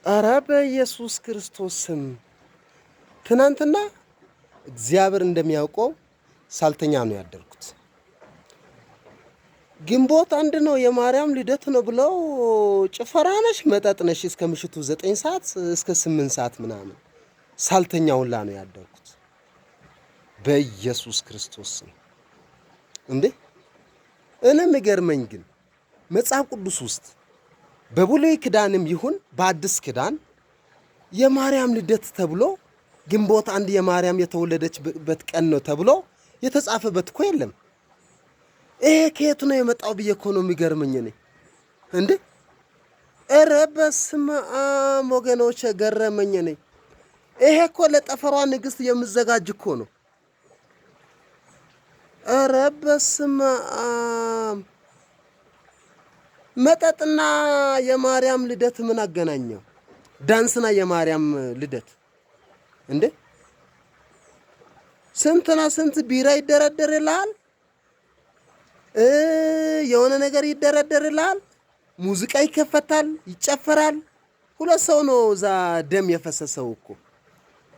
ኧረ በኢየሱስ ክርስቶስ ስም ትናንትና እግዚአብሔር እንደሚያውቀው ሳልተኛ ነው ያደርኩት። ግንቦት 1 ነው የማርያም ልደት ነው ብለው ጭፈራ ነሽ መጠጥ ነሽ እስከ ምሽቱ 9 ሰዓት እስከ 8 ሰዓት ምናምን ሳልተኛ ሁላ ነው ያደርኩት። በኢየሱስ ክርስቶስ ስም እንዴ! እኔ የሚገርመኝ ግን መጽሐፍ ቅዱስ ውስጥ በብሉይ ኪዳንም ይሁን በአዲስ ኪዳን የማርያም ልደት ተብሎ ግንቦት 1 የማርያም የተወለደችበት ቀን ነው ተብሎ የተጻፈበት እኮ የለም። ይሄ ከየት ነው የመጣው ብዬ እኮ ነው የሚገርመኝ እኔ እንዴ! ኧረ በስመ አብ ወገኖቼ ገረመኝ እኔ። ይሄ እኮ ለጠፈሯ ንግሥት የምዘጋጅ እኮ ነው። ኧረ በስመ አብ መጠጥና የማርያም ልደት ምን አገናኘው? ዳንስና የማርያም ልደት እንዴ! ስንትና ስንት ቢራ ይደረደርልሃል፣ የሆነ ነገር ይደረደርልሃል፣ ሙዚቃ ይከፈታል፣ ይጨፈራል። ሁለት ሰው ነው እዛ ደም የፈሰሰው እኮ።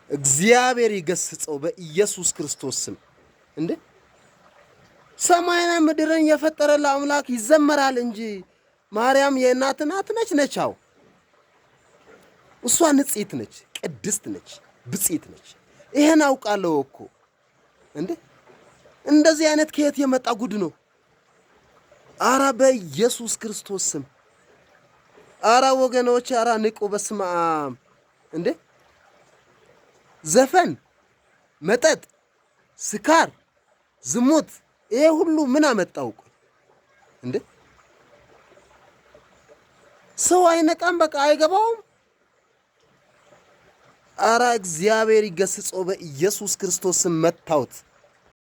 እግዚአብሔር ይገስጸው በኢየሱስ ክርስቶስ ስም እንዴ! ሰማይና ምድርን የፈጠረ ለአምላክ ይዘመራል እንጂ ማርያም የእናት ናት ነች። እሷ ንጽሕት ነች፣ ቅድስት ነች፣ ብጽዕት ነች። ይሄን አውቃለሁ እኮ እንዴ! እንደዚህ አይነት ከየት የመጣ ጉድ ነው? አራ በኢየሱስ ክርስቶስ ስም አራ ወገኖች፣ አራ ንቁ። በስመ አብ እንዴ! ዘፈን፣ መጠጥ፣ ስካር፣ ዝሙት ይሄ ሁሉ ምን አመጣው እንዴ? ሰው አይነቃም፣ በቃ አይገባውም። አራ እግዚአብሔር ይገስጸው በኢየሱስ ክርስቶስ ስም መታውት።